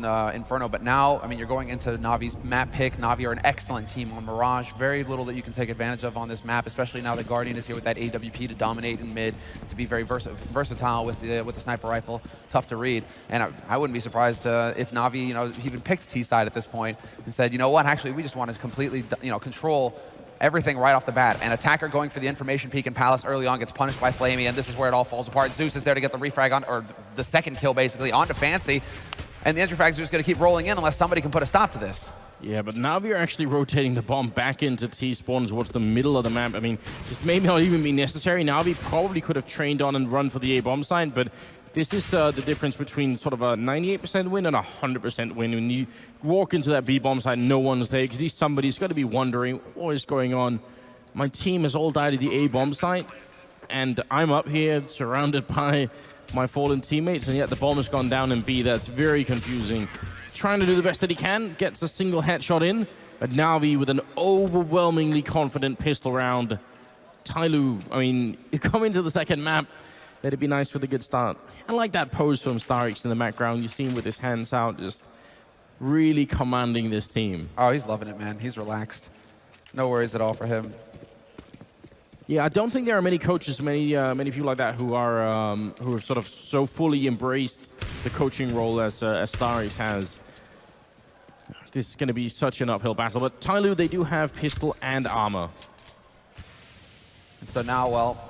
Inferno, but now, I mean, you're going into NaVi's map pick. NaVi are an excellent team on Mirage. Very little that you can take advantage of on this map, especially now that Guardian is here with that AWP to dominate in mid, to be very versatile with the sniper rifle. Tough to read. And I wouldn't be surprised if NaVi, you know, even picked T side at this point and said, you know what, actually, we just want to completely, you know, control everything right off the bat. And Attacker going for the information peek in Palace early on gets punished by Flamey, and this is where it all falls apart. Zeus is there to get the refrag on, or the second kill basically, onto Fancy. And the entry frags are just going to keep rolling in unless somebody can put a stop to this. Yeah, but NaVi are actually rotating the bomb back into T-spawn towards the middle of the map. I mean, this may not even be necessary. NaVi probably could have trained on and run for the A-bomb site, but this is the difference between sort of a 98% win and a 100% win. When you walk into that B-bomb site, no one's there, because somebody's got to be wondering, what is going on? My team has all died at the A-bomb site, and I'm up here surrounded by my fallen teammates, and yet the bomb has gone down in B. That's very confusing. Trying to do the best that he can, gets a single headshot in, but NaVi with an overwhelmingly confident pistol round. TyLoo, I mean, you come into the second map, that'd be nice with a good start. I like that pose from StarX in the background. You see him with his hands out, just really commanding this team. Oh, he's loving it, man. He's relaxed. No worries at all for him. Yeah, I don't think there are many coaches, many people like that who are sort of so fully embraced the coaching role as StarX has. This is going to be such an uphill battle, but TyLoo, they do have pistol and armor. And so now, well,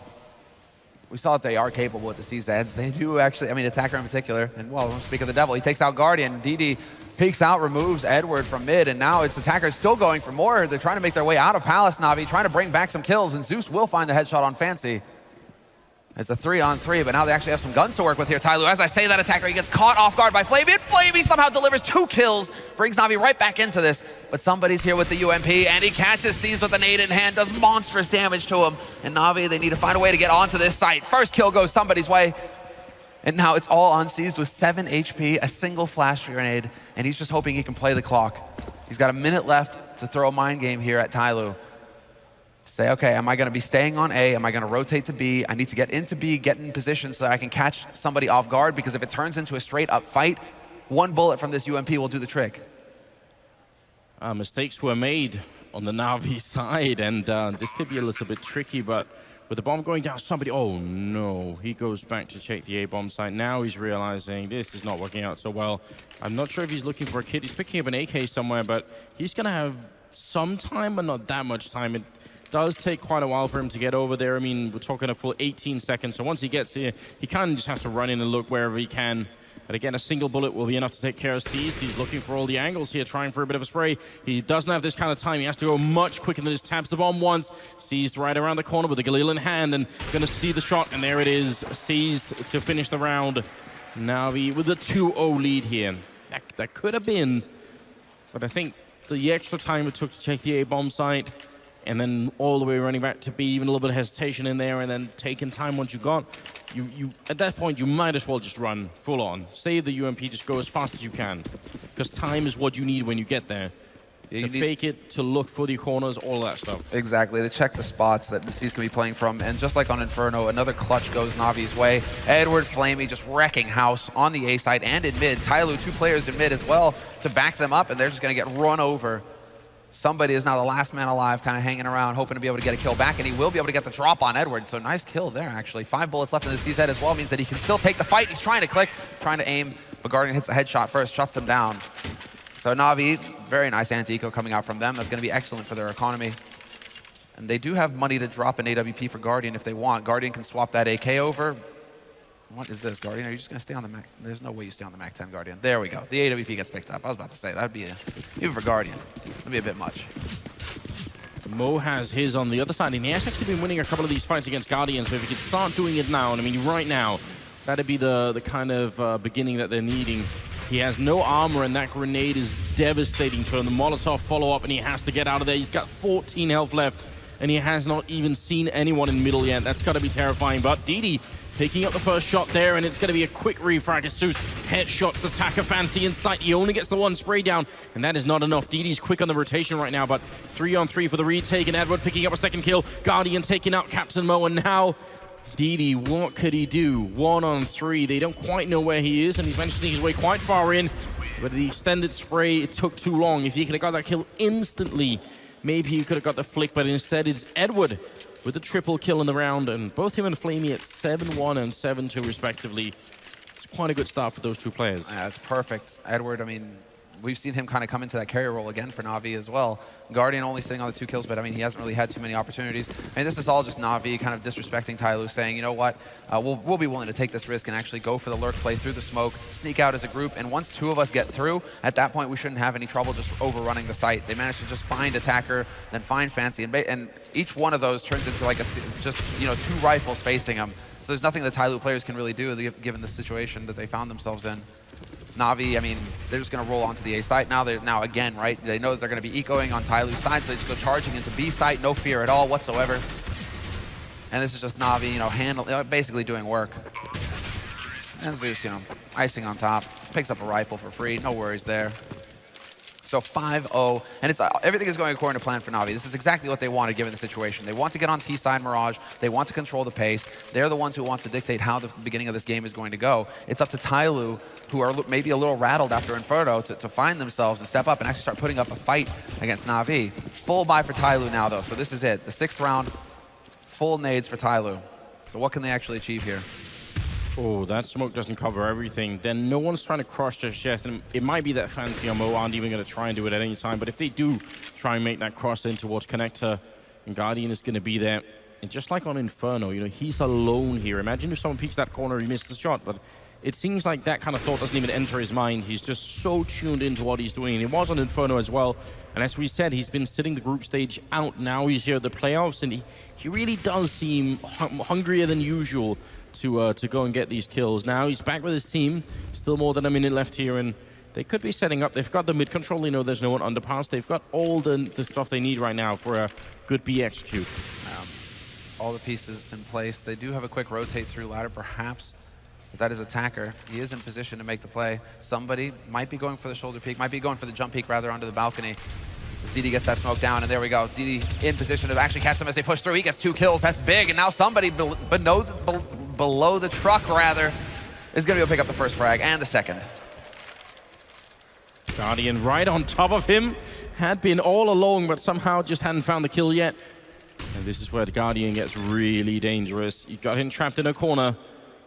we saw that they are capable with the CZs. They do actually, I mean, Attacker in particular. And, well, speak of the devil, he takes out Guardian. DD peeks out, removes Edward from mid, and now it's Attacker still going for more. They're trying to make their way out of Palace, NaVi, trying to bring back some kills, and Zeus will find the headshot on Fancy. It's a 3-on-3, but now they actually have some guns to work with here. TyLoo, as I say that, Attacker, he gets caught off guard by Flamey, and Flamey somehow delivers 2 kills, brings NaVi right back into this. But somebody's here with the UMP, and he catches Seized with a nade in hand, does monstrous damage to him. And NaVi, they need to find a way to get onto this site. First kill goes somebody's way. And now it's all on Seized with 7 HP, a single flash grenade, and he's just hoping he can play the clock. He's got a minute left to throw a mind game here at TyLoo. Say, okay, am I going to be staying on A? Am I going to rotate to B? I need to get into B, get in position so that I can catch somebody off guard, because if it turns into a straight up fight, one bullet from this UMP will do the trick. Mistakes were made on the NaVi side, and this could be a little bit tricky, but with the bomb going down, somebody, oh no, he goes back to check the A-bomb site. Now he's realizing this is not working out so well. I'm not sure if he's looking for a kit. He's picking up an AK somewhere, but he's going to have some time, but not that much time. It does take quite a while for him to get over there. I mean, we're talking a full 18 seconds, so once he gets here, he kind of just has to run in and look wherever he can. But again, a single bullet will be enough to take care of Seized. He's looking for all the angles here, trying for a bit of a spray. He doesn't have this kind of time. He has to go much quicker than just taps the bomb once. Seized right around the corner with the Galil in hand, and gonna see the shot, and there it is. Seized to finish the round. NaVi with a 2-0 lead here. That could have been, but I think the extra time it took to check the A-bomb site, and then all the way running back to B, even a little bit of hesitation in there, and then taking time once you got, you at that point, you might as well just run full on. Save the UMP, just go as fast as you can, because time is what you need when you get there. To fake it, to look for the corners, all that stuff. Exactly, to check the spots that the C's can be playing from. And just like on Inferno, another clutch goes NaVi's way. Edward Flamey just wrecking house on the A side and in mid. TyLoo, 2 players in mid as well to back them up, and they're just going to get run over. Somebody is now the last man alive, kind of hanging around, hoping to be able to get a kill back, and he will be able to get the drop on Edward. So nice kill there, actually. 5 bullets left in the C's head as well, means that he can still take the fight. He's trying to click, trying to aim, but Guardian hits the headshot first, shuts him down. So NaVi, very nice anti-eco coming out from them. That's going to be excellent for their economy. And they do have money to drop an AWP for Guardian if they want. Guardian can swap that AK over. What is this, Guardian? Are you just going to stay on the Mac? There's no way you stay on the Mac 10, Guardian. There we go. The AWP gets picked up. I was about to say, that'd be, even for Guardian, that'd be a bit much. Mo has his on the other side, and he has actually been winning a couple of these fights against Guardian, so if he could start doing it now, and I mean, right now, that'd be the kind of beginning that they're needing. He has no armor, and that grenade is devastating to him. The Molotov follow-up, and he has to get out of there. He's got 14 health left, and he has not even seen anyone in middle yet. That's got to be terrifying, but DD picking up the first shot there, and it's going to be a quick refrag as Zeus headshots the Attacker Fancy in sight. He only gets the 1 spray down, and that is not enough. DD's quick on the rotation right now, but 3-on-3 for the retake, and Edward picking up a second kill. Guardian taking out Captain Mo, and now DD, what could he do? 1-on-3. They don't quite know where he is, and he's managed to sneak his way quite far in. But the extended spray, it took too long. If he could have got that kill instantly, maybe he could have got the flick, but instead it's Edward with the triple kill in the round, and both him and Flamey at 7-1 and 7-2 respectively. It's quite a good start for those two players. Yeah, it's perfect. Edward, I mean, we've seen him kind of come into that carrier role again for NaVi as well. Guardian only sitting on the 2 kills, but I mean, he hasn't really had too many opportunities. I mean, this is all just NaVi kind of disrespecting TyLoo, saying, you know what, we'll be willing to take this risk and actually go for the lurk play through the smoke, sneak out as a group, and once 2 of us get through, at that point, we shouldn't have any trouble just overrunning the site. They managed to just find Attacker, then find Fancy, and each one of those turns into like just, you know, 2 rifles facing them. So there's nothing that TyLoo players can really do given the situation that they found themselves in. NaVi, I mean, they're just going to roll onto the A site. Now again, right? They know that they're going to be ecoing on TyLoo's side, so they just go charging into B site, no fear at all whatsoever. And this is just NaVi, you know, basically doing work. And Zeus, you know, icing on top, picks up a rifle for free, no worries there. So 5-0, and everything is going according to plan for NaVi. This is exactly what they wanted given the situation. They want to get on T side Mirage. They want to control the pace. They're the ones who want to dictate how the beginning of this game is going to go. It's up to TyLoo, who are maybe a little rattled after Inferno, to find themselves and step up and actually start putting up a fight against NaVi. Full buy for TyLoo now, though. So this is it. The 6th round, full nades for TyLoo. So what can they actually achieve here? Oh, that smoke doesn't cover everything. Then no one's trying to cross just yet. And it might be that Fancy or Mo aren't even going to try and do it at any time. But if they do try and make that cross in towards Connector, and Guardian is going to be there. And just like on Inferno, you know, he's alone here. Imagine if someone peeks that corner, he missed the shot. But it seems like that kind of thought doesn't even enter his mind. He's just so tuned into what he's doing. And it was on Inferno as well. And as we said, he's been sitting the group stage out. Now he's here at the playoffs. And he really does seem hungrier than usual to go and get these kills. Now he's back with his team. Still more than a minute left here, and they could be setting up. They've got the mid control. They know there's no one underpass. They've got all the stuff they need right now for a good B execute. All the pieces in place. They do have a quick rotate through ladder, perhaps. But that is Attacker. He is in position to make the play. Somebody might be going for the shoulder peek, might be going for the jump peek rather onto the balcony. As DD gets that smoke down, and there we go. DD in position to actually catch them as they push through. He gets 2 kills. That's big, and now somebody below the truck, rather, is going to be able to pick up the first frag and the second. Guardian right on top of him. Had been all along, but somehow just hadn't found the kill yet. And this is where the Guardian gets really dangerous. You got him trapped in a corner.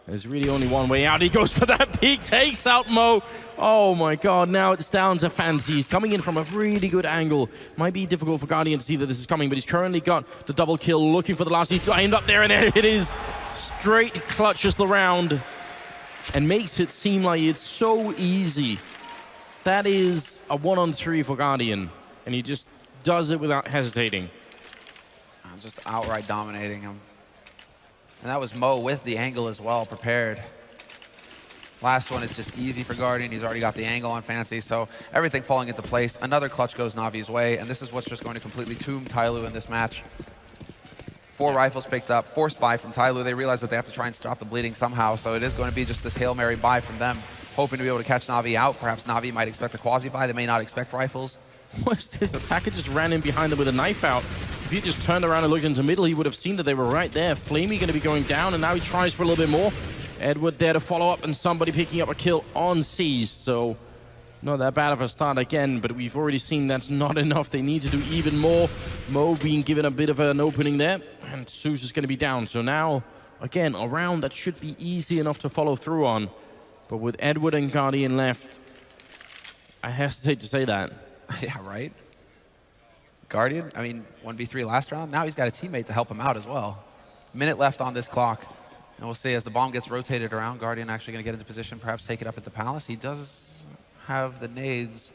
There's really only one way out. He goes for that peek, takes out Mo. Oh my God, now it's down to Fancy. He's coming in from a really good angle. Might be difficult for Guardian to see that this is coming, but he's currently got the double kill, looking for the last. He's aimed up there, and there it is. Straight clutches the round and makes it seem like it's so easy. That is a 1-on-3 for Guardian, and he just does it without hesitating. Just outright dominating him. And that was Mo with the angle as well, prepared. Last one is just easy for Guardian. He's already got the angle on Fancy, so everything falling into place. Another clutch goes NaVi's way, and this is what's just going to completely tomb TyLoo in this match. 4 rifles picked up, forced buy from TyLoo. They realize that they have to try and stop the bleeding somehow, so it is going to be just this Hail Mary buy from them, hoping to be able to catch NaVi out. Perhaps NaVi might expect a quasi buy. They may not expect rifles. What's this? Attacker just ran in behind them with a knife out. If he just turned around and looked into middle, he would have seen that they were right there. Flamey going to be going down, and now he tries for a little bit more. Edward there to follow up, and somebody picking up a kill on Seas. So not that bad of a start again, but we've already seen that's not enough. They need to do even more. Mo being given a bit of an opening there, and Zeus is going to be down. So now, again, a round that should be easy enough to follow through on. But with Edward and Guardian left, I hesitate to say that. Yeah, right? Guardian, I mean, 1v3 last round. Now he's got a teammate to help him out as well. Minute left on this clock. And we'll see as the bomb gets rotated around, Guardian actually going to get into position, perhaps take it up at the Palace. He does have the nades.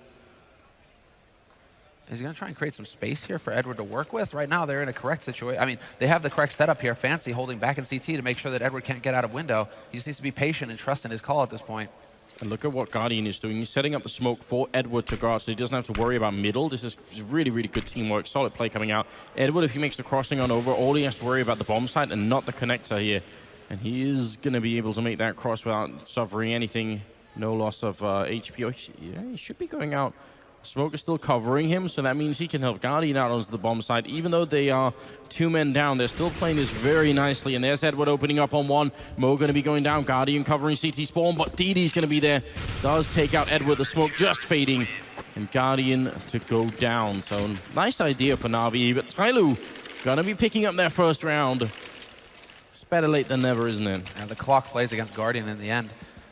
Is he going to try and create some space here for Edward to work with? Right now, they're in a correct situation. I mean, they have the correct setup here. Fancy holding back in CT to make sure that Edward can't get out of window. He just needs to be patient and trust in his call at this point. And look at what Guardian is doing. He's setting up the smoke for Edward to guard, so he doesn't have to worry about middle. This is really, really good teamwork. Solid play coming out. Edward, if he makes the crossing on over, all he has to worry about the bomb site and not the connector here. And he is going to be able to make that cross without suffering anything. No loss of HP. Yeah, he should be going out Smoke is still covering him, so that means he can help Guardian out onto the bomb side. Even though they are 2 men down, they're still playing this very nicely. And there's Edward opening up on one. Mo going to be going down. Guardian covering CT spawn, but DD's going to be there. Does take out Edward. The smoke just fading. And Guardian to go down. So nice idea for NaVi, but TyLoo going to be picking up their first round. It's better late than never, isn't it? And the clock plays against Guardian in the end.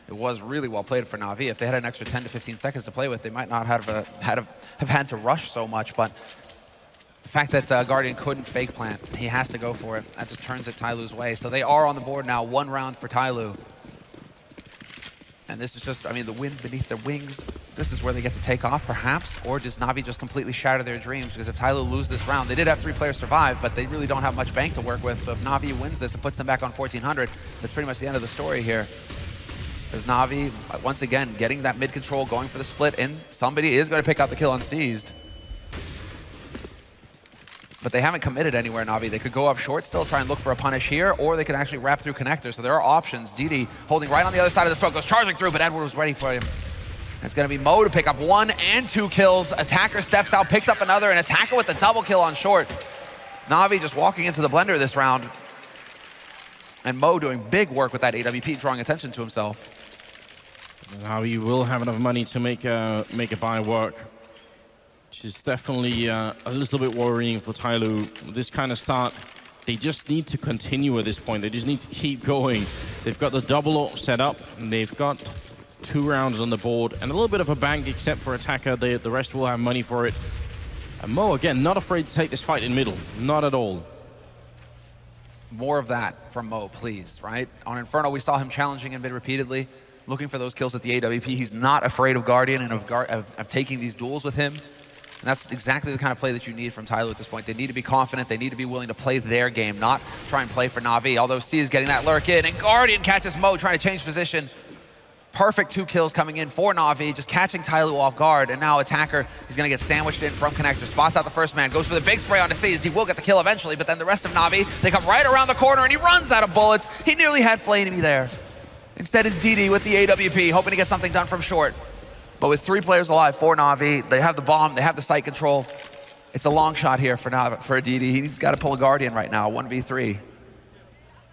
It was really well played for NaVi. If they had an extra 10 to 15 seconds to play with, they might not have had to rush so much. But the fact that Guardian couldn't fake plant, he has to go for it. That just turns it TyLoo's way. So they are on the board now, 1 round for TyLoo. And this is just, I mean, the wind beneath their wings. This is where they get to take off, perhaps, or does NaVi just completely shatter their dreams? Because if TyLoo lose this round, they did have 3 players survive, but they really don't have much bank to work with. So if NaVi wins this and puts them back on 1,400, that's pretty much the end of the story here. As NaVi, once again, getting that mid control, going for the split, and somebody is going to pick out the kill on Seized. But they haven't committed anywhere, NaVi. They could go up short still, try and look for a punish here, or they could actually wrap through connector. So there are options. DD holding right on the other side of the smoke, goes charging through, but Edward was ready for him. And it's going to be Mo to pick up 1 and 2 kills. Attacker steps out, picks up another, and Attacker with the double kill on short. NaVi just walking into the blender this round. And Mo doing big work with that AWP, drawing attention to himself. NaVi will have enough money to make a buy work, which is definitely a little bit worrying for TyLoo. This kind of start, they just need to continue at this point. They just need to keep going. They've got the double AWP set up, and they've got 2 rounds on the board, and a little bit of a bank except for Attacker. The rest will have money for it. And Mo, again, not afraid to take this fight in middle. Not at all. More of that from Mo, please, right? On Inferno, we saw him challenging in mid repeatedly, looking for those kills at the AWP. He's not afraid of Guardian and of taking these duels with him. And that's exactly the kind of play that you need from TyLoo at this point. They need to be confident. They need to be willing to play their game, not try and play for NaVi. Although C is getting that lurk in, and Guardian catches Mo trying to change position. Perfect 2 kills coming in for NaVi, just catching TyLoo off guard. And now Attacker is going to get sandwiched in from connector. Spots out the first man, goes for the big spray onto Seized. He will get the kill eventually, but then the rest of NaVi, they come right around the corner, and he runs out of bullets. He nearly had Flamey there. Instead is DD with the AWP, hoping to get something done from short. But with 3 players alive for NaVi, they have the bomb, they have the site control. It's a long shot here for DD. He's got to pull a Guardian right now, 1v3.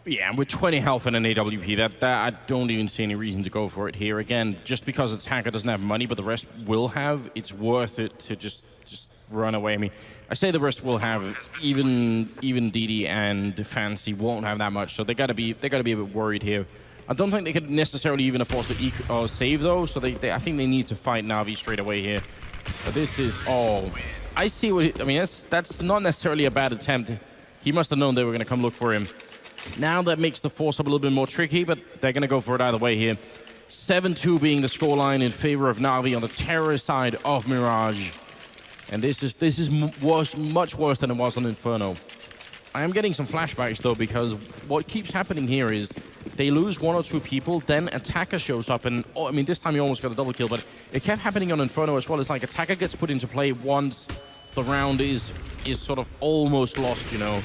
Yeah, and with 20 health and an AWP, that I don't even see any reason to go for it here. Again, just because Attacker doesn't have money, but the rest will have, it's worth it to just run away. I mean, I say the rest will have, even DD and Fancy won't have that much, so they gotta be a bit worried here. I don't think they could necessarily even afford to save though, so I think they need to fight NaVi straight away here. But this is, I see what I mean. That's not necessarily a bad attempt. He must have known they were gonna come look for him. Now that makes the force up a little bit more tricky, but they're going to go for it either way here. 7-2 being the scoreline in favor of NaVi on the terrorist side of Mirage. And this is much worse than it was on Inferno. I am getting some flashbacks, though, because what keeps happening here is they lose 1 or 2 people, then Attacker shows up, and I mean, this time he almost got a double kill, but it kept happening on Inferno as well. It's like Attacker gets put into play once the round is sort of almost lost, you know.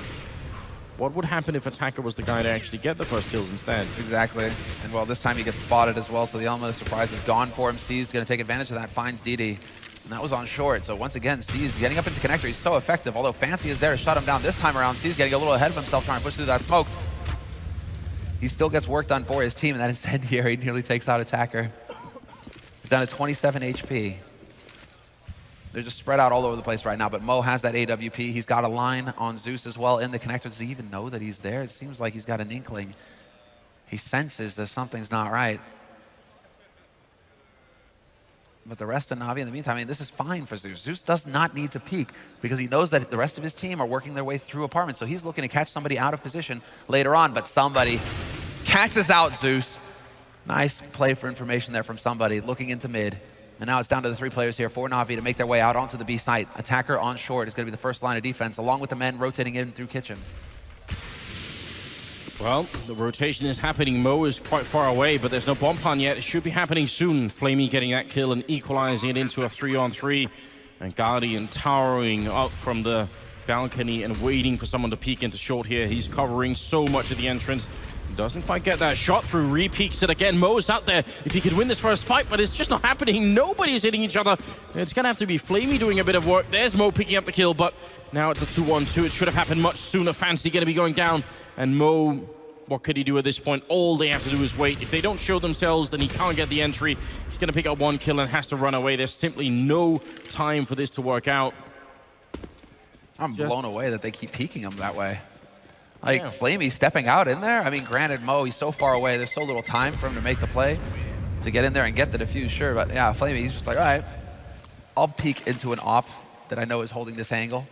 What would happen if Attacker was the guy to actually get the first kills instead? Exactly. And well, this time he gets spotted as well, so the element of surprise is gone for him. Seized going to take advantage of that, finds DD. And that was on short. So once again, Seized getting up into connector. He's so effective. Although Fancy is there to shut him down this time around. Seized getting a little ahead of himself, trying to push through that smoke. He still gets work done for his team, and that incendiary nearly takes out Attacker. He's down to 27 HP. They're just spread out all over the place right now, but Mo has that AWP. He's got a line on Zeus as well in the connector. Does he even know that he's there? It seems like he's got an inkling. He senses that something's not right. But the rest of NaVi, in the meantime, I mean, this is fine for Zeus. Zeus does not need to peek because he knows that the rest of his team are working their way through apartments. So he's looking to catch somebody out of position later on, but somebody catches out Zeus. Nice play for information there from somebody looking into mid. And now it's down to the 3 players here for NaVi to make their way out onto the B site. Attacker on short is going to be the first line of defense, along with the men rotating in through kitchen. Well, the rotation is happening. Mo is quite far away, but there's no bomb plan yet. It should be happening soon. Flamey getting that kill and equalizing it into a 3-on-3. And Guardian towering up from the balcony and waiting for someone to peek into short here. He's covering so much of the entrance. Doesn't quite get that shot through, re-peeks it again. Mo's out there if he could win this first fight, but it's just not happening. Nobody's hitting each other. It's gonna have to be Flamey doing a bit of work. There's Mo picking up the kill, but now it's a 2-1-2. It should have happened much sooner. Fancy gonna be going down, and Mo, what could he do at this point? All they have to do is wait. If they don't show themselves, then he can't get the entry. He's gonna pick up one kill and has to run away. There's simply no time for this to work out. I'm blown away that they keep peeking him that way. Like, Flamey stepping out in there? I mean, granted, Mo, he's so far away. There's so little time for him to make the play. To get in there and get the defuse, sure. But yeah, Flamey, he's just like, all right, I'll peek into an op that I know is holding this angle.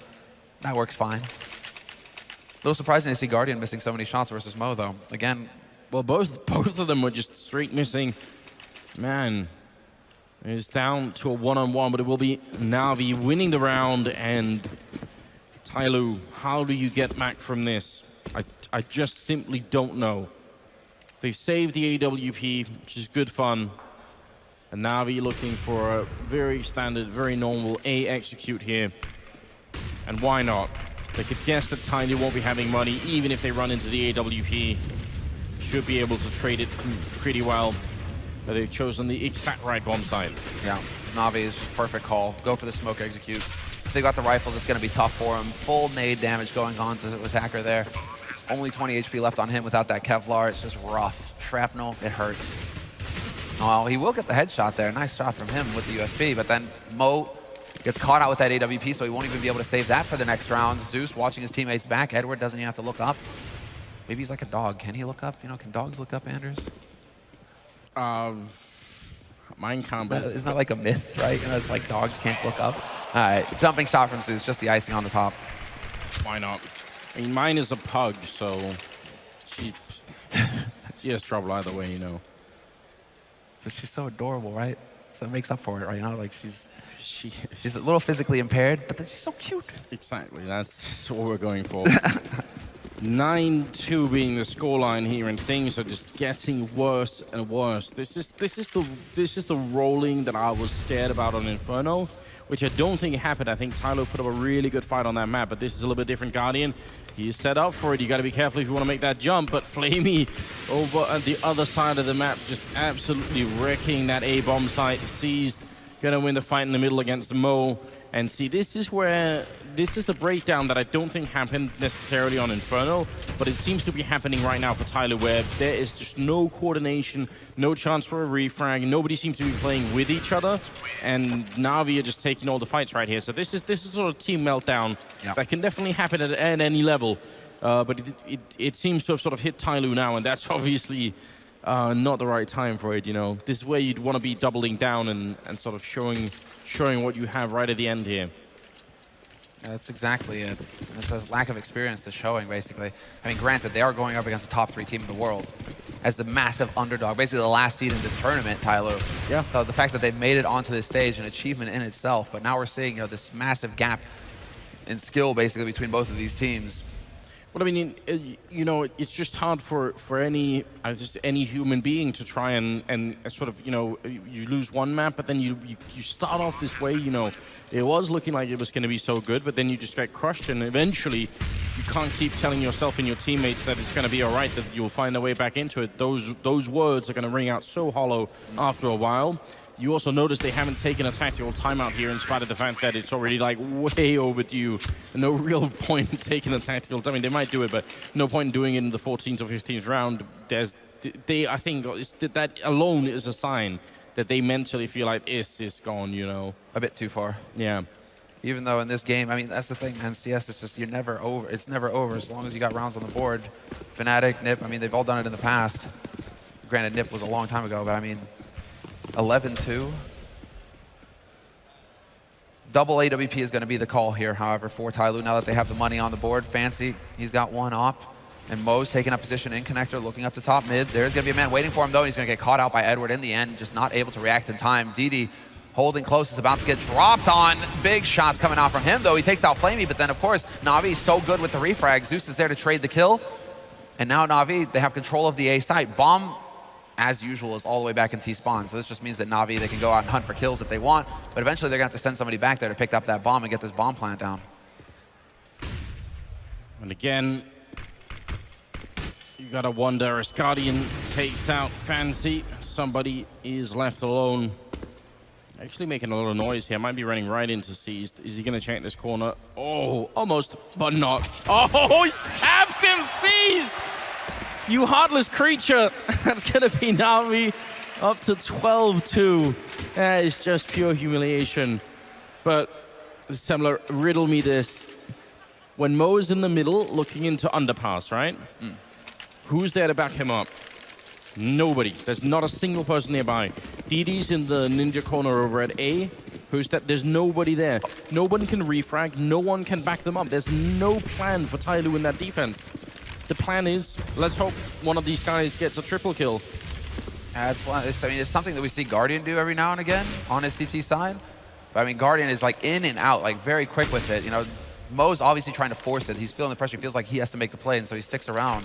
That works fine. A little surprising to see Guardian missing so many shots versus Mo, though. Again, well, both of them were just straight missing. Man, it's down to a one-on-one, but it will be NaVi winning the round. And TyLoo, how do you get back from this? I just simply don't know. They've saved the AWP, which is good fun. And NaVi looking for a very standard, very normal A execute here. And why not? They could guess that TyLoo won't be having money, even if they run into the AWP. Should be able to trade it pretty well. But they've chosen the exact right bomb side. Yeah, NaVi's perfect call. Go for the smoke execute. If they got the rifles, it's going to be tough for him. Full nade damage going on to the attacker there. Only 20 HP left on him without that Kevlar. It's just rough. Shrapnel, it hurts. Well, he will get the headshot there. Nice shot from him with the USP, but then Mo gets caught out with that AWP, so he won't even be able to save that for the next round. Zeus watching his teammates back. Edward doesn't even have to look up. Maybe he's like a dog. Can he look up? You know, can dogs look up, Anders? Mine can't, but isn't that like a myth, right? You know, it's like dogs can't look up. All right, jumping shot from Zeus, just the icing on the top. Why not? I mean, mine is a pug, so she has trouble either way, you know. But she's so adorable, right? So it makes up for it, right? You know, like she's a little physically impaired, but then she's so cute. Exactly, that's what we're going for. 9-2 being the scoreline here, and things are just getting worse and worse. This is the rolling that I was scared about on Inferno, which I don't think happened. I think TyLoo put up a really good fight on that map, but this is a little bit different. Guardian, he's set up for it. You got to be careful if you want to make that jump, but Flamey over at the other side of the map just absolutely wrecking that A-bomb site. Seized, gonna win the fight in the middle against Mo. And see, this is the breakdown that I don't think happened necessarily on Inferno, but it seems to be happening right now for TyLoo, where there is just no coordination, no chance for a refrag, nobody seems to be playing with each other, and NaVi are just taking all the fights right here. So this is sort of team meltdown that can definitely happen at any level, but it seems to have sort of hit TyLoo now, and that's obviously not the right time for it, you know. This is where you'd want to be doubling down and sort of showing what you have right at the end here. Yeah, that's exactly it. It's a lack of experience to showing, basically. I mean, granted, they are going up against the top 3 team in the world as the massive underdog, basically the last seed in this tournament, TyLoo. Yeah. So the fact that they've made it onto this stage, an achievement in itself, but now we're seeing, you know, this massive gap in skill, basically, between both of these teams. Well, I mean, you know, it's just hard for any human being to try and sort of, you know, you lose one map, but then you start off this way, you know. It was looking like it was going to be so good, but then you just get crushed, and eventually you can't keep telling yourself and your teammates that it's going to be all right, that you'll find a way back into it. Those words are going to ring out so hollow after a while. You also notice they haven't taken a tactical timeout here in spite of the fact that it's already like way overdue. No real point in taking a tactical. I mean, they might do it, but no point in doing it in the 14th or 15th round. I think that alone is a sign that they mentally feel like this is gone, you know. A bit too far. Yeah. Even though in this game, I mean, that's the thing, man. CS is just, you're never over. It's never over as long as you got rounds on the board. Fnatic, Nip, I mean, they've all done it in the past. Granted, Nip was a long time ago, but I mean, 11-2. Double AWP is going to be the call here, however, for TyLoo, now that they have the money on the board. Fancy, he's got one op, and Mo's taking up position in connector, looking up to top mid. There's going to be a man waiting for him, though, and he's going to get caught out by Edward in the end, just not able to react in time. DD holding close, is about to get dropped on. Big shots coming out from him, though. He takes out Flamey, but then, of course, NaVi is so good with the refrag. Zeus is there to trade the kill, and now NaVi, they have control of the A site. Bomb, as usual, is all the way back in T-spawn. So this just means that NaVi, they can go out and hunt for kills if they want, but eventually they're going to have to send somebody back there to pick up that bomb and get this bomb plant down. And again, you You gotta wonder, as Guardian takes out Fancy, somebody is left alone. Actually making a lot of noise here. Might be running right into Seized. Is he gonna check this corner? Oh, almost, but not. Oh, he stabs him, Seized! You heartless creature. That's gonna be NaVi up to 12-2. That is just pure humiliation. But, Semler, riddle me this. When Mo's in the middle, looking into underpass, right? Who's there to back him up? Nobody. There's not a single person nearby. DD's in the ninja corner over at A. Who's that? There's nobody there. No one can refrag. No one can back them up. There's no plan for TyLoo in that defense. The plan is, let's hope one of these guys gets a triple kill. It's something that we see Guardian do every now and again on his CT side. But I mean, Guardian is like in and out, like very quick with it. You know, Mo's obviously trying to force it. He's feeling the pressure. He feels like he has to make the play, and so he sticks around.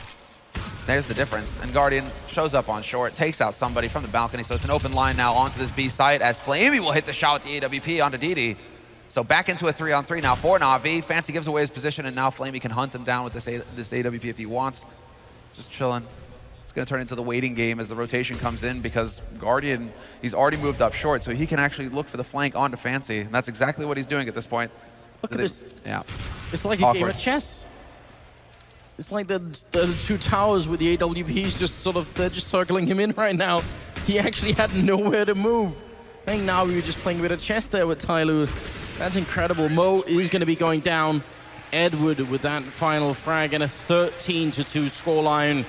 There's the difference. And Guardian shows up on short, takes out somebody from the balcony. So it's an open line now onto this B site as Flamey will hit the shot with the AWP onto DD. So back into a 3-on-3 now for NaVi. Fancy gives away his position, and now Flamey can hunt him down with this AWP if he wants. Just chilling. It's going to turn into the waiting game as the rotation comes in because Guardian, he's already moved up short, so he can actually look for the flank onto Fancy. And that's exactly what he's doing at this point. Look at this. Yeah. It's like a game of chess. It's like the two towers with the AWPs just sort of, they're just circling him in right now. He actually had nowhere to move. I think now we were just playing a bit of chess there with TyLoo. That's incredible. Mo is going to be going down. Edward with that final frag and a 13-2 scoreline.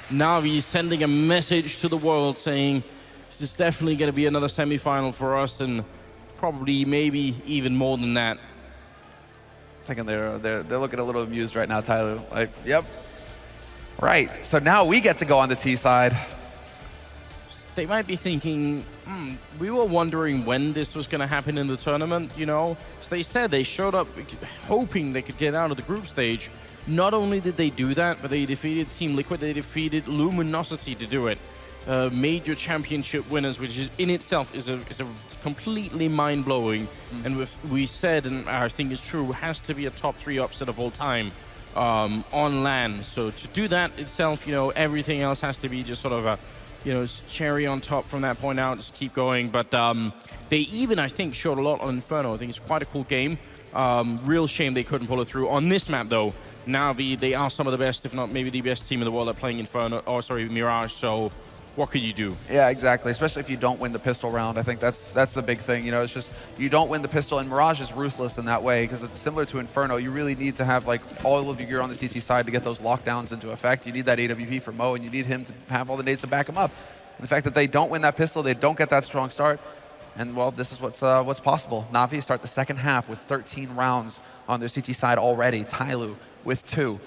NaVi sending a message to the world saying this is definitely going to be another semi-final for us, and probably maybe even more than that. Thinking they're looking a little amused right now, TyLoo. Like, yep. Right. So now we get to go on the T side. They might be thinking, we were wondering when this was going to happen in the tournament, you know? So they said they showed up hoping they could get out of the group stage. Not only did they do that, but they defeated Team Liquid, they defeated Luminosity to do it. Major championship winners, which is in itself is a completely mind-blowing. And we said, and I think it's true, has to be a top 3 upset of all time on LAN. So to do that itself, you know, everything else has to be just sort of a, you know, cherry on top from that point out, just keep going. But they even, I think, showed a lot on Inferno. I think it's quite a cool game. Real shame they couldn't pull it through. On this map, though, NaVi, they are some of the best, if not maybe the best team in the world at playing Inferno, or sorry, Mirage. So what could you do? Yeah, exactly. Especially if you don't win the pistol round. I think that's the big thing. You know, it's just you don't win the pistol, and Mirage is ruthless in that way because it's similar to Inferno. You really need to have like all of your gear on the CT side to get those lockdowns into effect. You need that AWP for Mo, and you need him to have all the nades to back him up. And the fact that they don't win that pistol, they don't get that strong start, and well, this is what's possible. NaVi start the second half with 13 rounds on their CT side already. TyLoo with 2.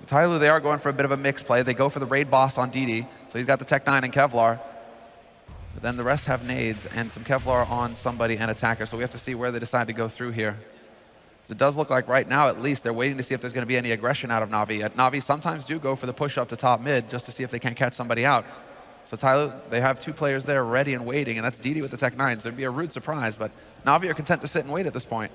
TyLoo, they are going for a bit of a mix play. They go for the raid boss on DD, so he's got the Tech 9 and Kevlar. But then the rest have nades and some Kevlar on somebody and attacker, so we have to see where they decide to go through here. So it does look like right now, at least, they're waiting to see if there's going to be any aggression out of NaVi. NaVi sometimes do go for the push up to top mid just to see if they can't catch somebody out. So TyLoo, they have 2 players there ready and waiting, and that's DD with the Tech 9, so it'd be a rude surprise, but NaVi are content to sit and wait at this point.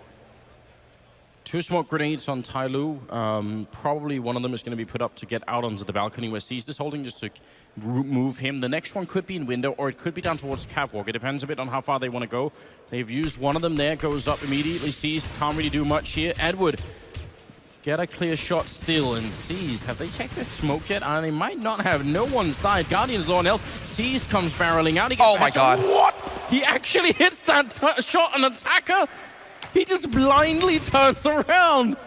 2 smoke grenades on TyLoo. Probably one of them is going to be put up to get out onto the balcony where Seized is holding just to move him. The next one could be in window, or it could be down towards catwalk. It depends a bit on how far they want to go. They've used one of them there, goes up immediately. Seized can't really do much here. Edward, get a clear shot still, and Seized, have they checked this smoke yet? And they might not have. No one's died. Guardian's low on health. Seized comes barreling out. He gets oh my god. What? He actually hits that shot on attacker? He just blindly turns around.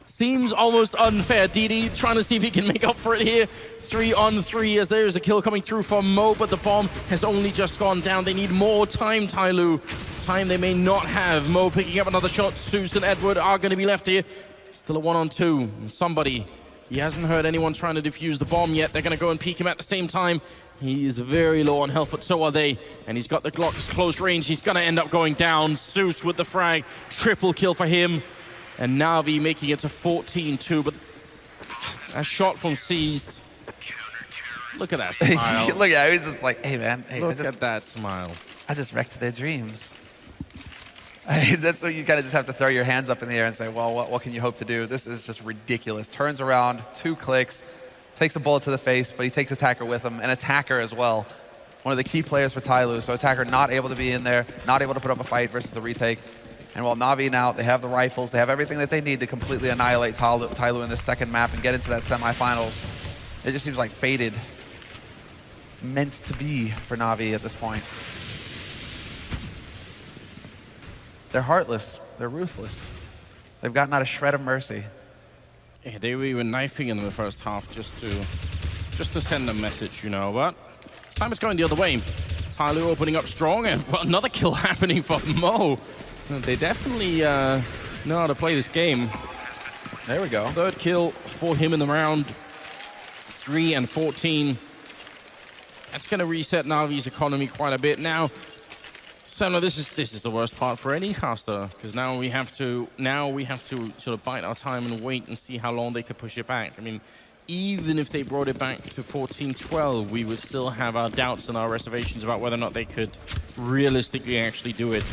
Seems almost unfair. DD trying to see if he can make up for it here. 3-on-3 as there's a kill coming through from Mo, but the bomb has only just gone down. They need more time, TyLoo. Time they may not have. Mo picking up another shot. Zeus and Edward are going to be left here. Still a 1-on-2. Somebody, he hasn't heard anyone trying to defuse the bomb yet. They're going to go and peek him at the same time. He is very low on health, but so are they. And he's got the Glock's close range. He's going to end up going down. Zeus with the frag. Triple kill for him. And NaVi making it to 14-2. But a shot from Seized. Look at that smile. Look at it. He's just like, hey, man. Hey, Look at that smile. I just wrecked their dreams. That's what you kind of just have to throw your hands up in the air and say, well, what can you hope to do? This is just ridiculous. Turns around, 2 clicks, takes a bullet to the face, but he takes Attacker with him, and Attacker as well. One of the key players for TyLoo, so Attacker not able to be in there, not able to put up a fight versus the retake. And while NaVi now, they have the rifles, they have everything that they need to completely annihilate TyLoo in this second map and get into that semifinals. It just seems like fated. It's meant to be for NaVi at this point. They're heartless, they're ruthless. They've got not a shred of mercy. Yeah, they were even knifing in the first half just to send a message, you know. But this time it's going the other way. TyLoo opening up strong, and well, another kill happening for Mo. They definitely know how to play this game. There we go. Third kill for him in the round. 3 and 14. That's going to reset NaVi's economy quite a bit now. So no, this is the worst part for any caster, because now we have to sort of bite our time and wait and see how long they could push it back. I mean, even if they brought it back to 14-12, we would still have our doubts and our reservations about whether or not they could realistically actually do it.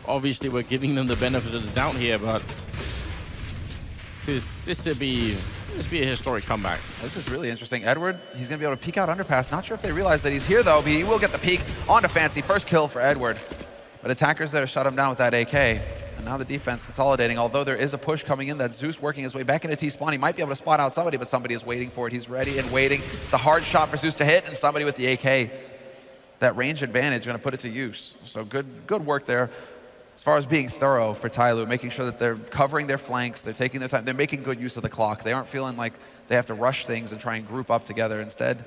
Obviously, we're giving them the benefit of the doubt here, but this would be a historic comeback. This is really interesting. Edward, he's going to be able to peek out underpass. Not sure if they realize that he's here, though, but he will get the peek onto Fancy. First kill for Edward. But Attacker's there to shut him down with that AK. And now the defense consolidating, although there is a push coming in. That Zeus working his way back into T-spawn. He might be able to spot out somebody, but somebody is waiting for it. He's ready and waiting. It's a hard shot for Zeus to hit, and somebody with the AK. That range advantage, going to put it to use. So good work there. As far as being thorough for TyLoo, making sure that they're covering their flanks, they're taking their time, they're making good use of the clock. They aren't feeling like they have to rush things and try and group up together. Instead,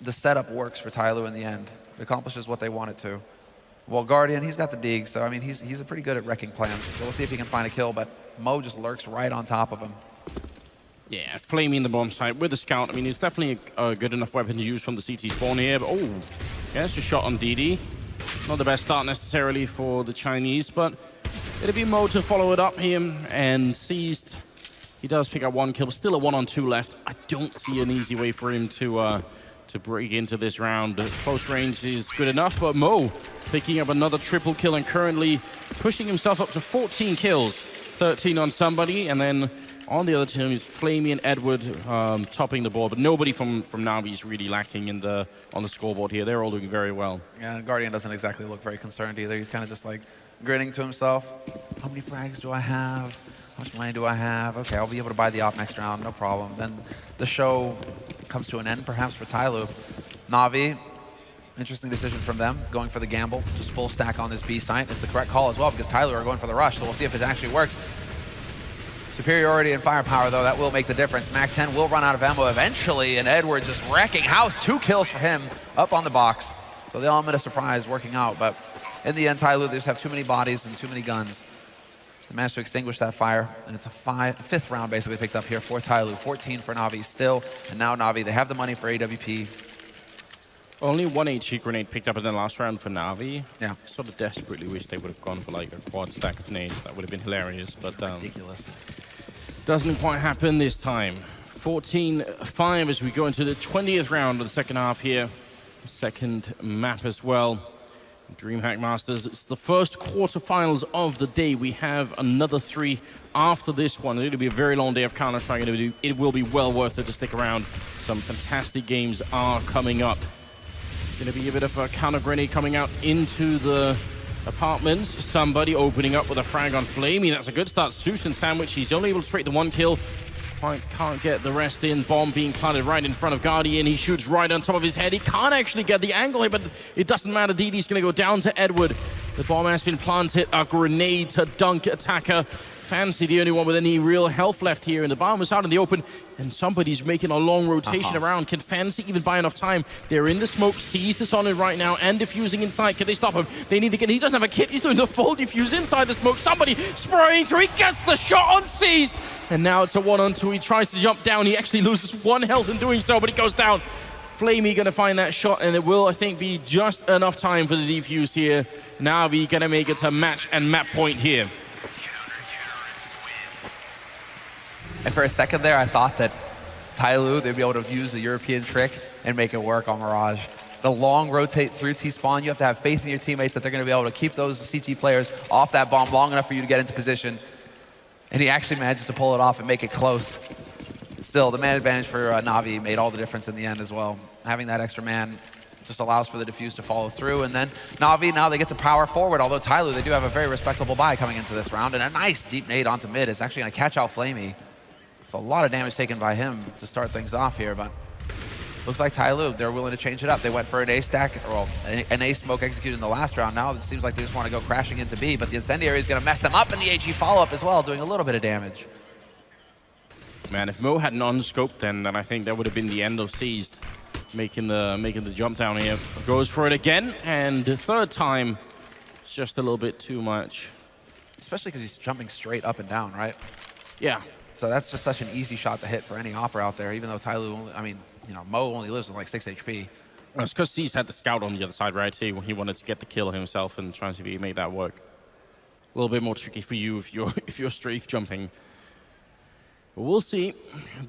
the setup works for TyLoo in the end. It accomplishes what they want it to. Well, Guardian, he's got the dig, so I mean, he's pretty good at wrecking plans. So we'll see if he can find a kill, but Mo just lurks right on top of him. Yeah, flaming the bomb site with the scout. I mean, it's definitely a good enough weapon to use from the CT spawn here, but oh, yeah, it's just shot on DD. Not the best start necessarily for the Chinese, but it'll be Mo to follow it up here, and Seized. He does pick up one kill, but still a 1-on-2 left. I don't see an easy way for him to break into this round. Close range is good enough, but Mo picking up another triple kill and currently pushing himself up to 14 kills. 13 on somebody, and then on the other team is Flamey and Edward topping the board, but nobody from NaVi is really lacking on the scoreboard here. They're all doing very well. Yeah, and Guardian doesn't exactly look very concerned either. He's kind of just like grinning to himself. How many frags do I have? How much money do I have? Okay, I'll be able to buy the op next round, no problem. Then the show comes to an end, perhaps, for TyLoo. NaVi, interesting decision from them, going for the gamble, just full stack on this B site. It's the correct call as well, because TyLoo are going for the rush, so we'll see if it actually works. Superiority and firepower, though, that will make the difference. Mac 10 will run out of ammo eventually, and Edward just wrecking house. 2 kills for him up on the box. So the element of surprise working out, but in the end, TyLoo, they just have too many bodies and too many guns. They managed to extinguish that fire, and it's a fifth round basically picked up here for TyLoo. 14 for NaVi still, and now NaVi, they have the money for AWP. Only 1 HE grenade picked up in the last round for NaVi. Yeah. Sort of desperately wish they would have gone for like a quad stack of grenades. That would have been hilarious, but Ridiculous. Doesn't quite happen this time. 14-5 as we go into the 20th round of the second half here. Second map as well. Dreamhack Masters, it's the first quarterfinals of the day. We have another 3 after this one. It'll be a very long day of Counter-Strike, and it will be well worth it to stick around. Some fantastic games are coming up. Gonna be a bit of a counter grenade coming out into the apartments. Somebody opening up with a frag on Flamey. That's a good start. Susan Sandwich, he's only able to straight the 1 kill. Can't get the rest in. Bomb being planted right in front of Guardian. He shoots right on top of his head. He can't actually get the angle here, but it doesn't matter. DD's going to go down to Edward. The bomb has been planted. A grenade to dunk Attacker. Fancy the only one with any real health left here. And the bomb is out in the open, and somebody's making a long rotation around. Can Fancy even buy enough time? They're in the smoke. Seized is on it right now and defusing inside. Can they stop him? They need to get... He doesn't have a kit. He's doing the full defuse inside the smoke. Somebody spraying through. He gets the shot on Seized. And now it's a 1-on-2. He tries to jump down. He actually loses 1 health in doing so, but he goes down. Flamey gonna find that shot, and it will, I think, be just enough time for the defuse here. NaVi gonna make it to match and map point here. And for a second there, I thought that TyLoo, they'd be able to use the European trick and make it work on Mirage. The long rotate through T-spawn, you have to have faith in your teammates that they're gonna be able to keep those CT players off that bomb long enough for you to get into position. And he actually manages to pull it off and make it close. Still, the man advantage for NaVi made all the difference in the end as well. Having that extra man just allows for the defuse to follow through. And then NaVi, now they get to power forward, although TyLoo, they do have a very respectable buy coming into this round. And a nice deep nade onto mid is actually going to catch out Flamey. So a lot of damage taken by him to start things off here, but looks like TyLoo, they're willing to change it up. They went for an A stack, or well, an A smoke executed in the last round. Now it seems like they just want to go crashing into B, but the Incendiary is going to mess them up, and the HE follow-up as well, doing a little bit of damage. Man, if Mo had non-scoped then I think that would have been the end of Seized. Making the jump down here. Goes for it again, and the third time, it's just a little bit too much. Especially because he's jumping straight up and down, right? Yeah. So that's just such an easy shot to hit for any Opera out there, even though TyLoo only, I mean, you know, Mo only lives with like 6 HP. Well, it's because Seized had the scout on the other side, right? He wanted to get the kill himself and trying to make that work. A little bit more tricky for you if you're strafe jumping. We'll see.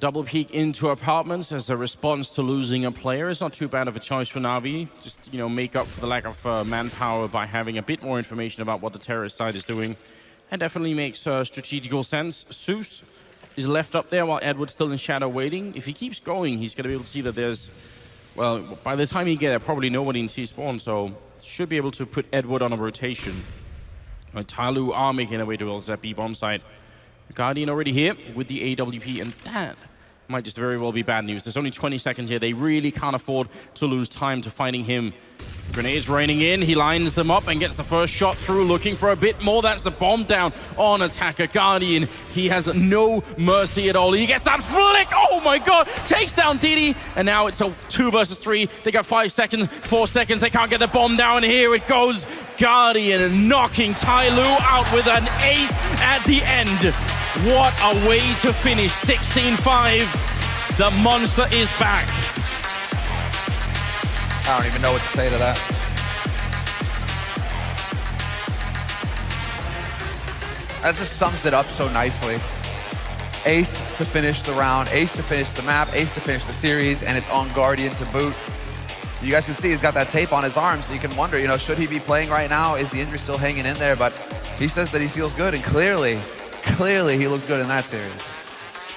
Double peek into apartments as a response to losing a player. It's not too bad of a choice for NaVi. Just, you know, make up for the lack of manpower by having a bit more information about what the terrorist side is doing. And definitely makes strategical sense. Zeus is left up there while Edward's still in shadow waiting. If he keeps going, he's going to be able to see that there's, well, by the time he gets there, probably nobody in T-spawn, so should be able to put Edward on a rotation. TyLoo are making their way towards that B-bomb site. Guardian already here with the AWP, and that might just very well be bad news. There's only 20 seconds here. They really can't afford to lose time to finding him. Grenades raining in. He lines them up and gets the first shot through, looking for a bit more. That's the bomb down on attacker Guardian. He has no mercy at all. He gets that flick. Oh my god. Takes down DD. And now it's a 2 versus 3. They got 5 seconds, 4 seconds. They can't get the bomb down. Here it goes. Guardian knocking TyLoo out with an ace at the end. What a way to finish. 16-5. The monster is back. I don't even know what to say to that. That just sums it up so nicely. Ace to finish the round, ace to finish the map, ace to finish the series, and it's on Guardian to boot. You guys can see he's got that tape on his arm, so you can wonder, you know, should he be playing right now? Is the injury still hanging in there? But he says that he feels good, and clearly he looked good in that series.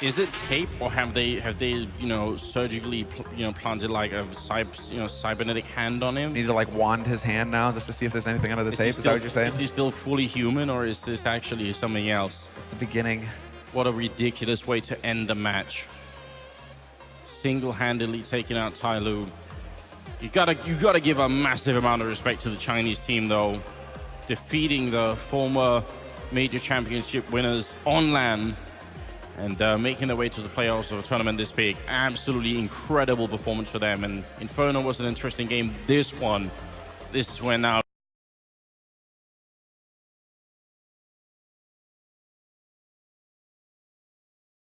Is it tape, or have they you know, surgically planted like a cybernetic hand on him? Need to like wand his hand now just to see if there's anything under the tape. Is that what you're saying? Is he still fully human, or is this actually something else? It's the beginning. What a ridiculous way to end the match. Single-handedly taking out TyLoo. You gotta give a massive amount of respect to the Chinese team, though. Defeating the former major championship winners on LAN and making their way to the playoffs of a tournament this big. Absolutely incredible performance for them. And Inferno was an interesting game. This is when now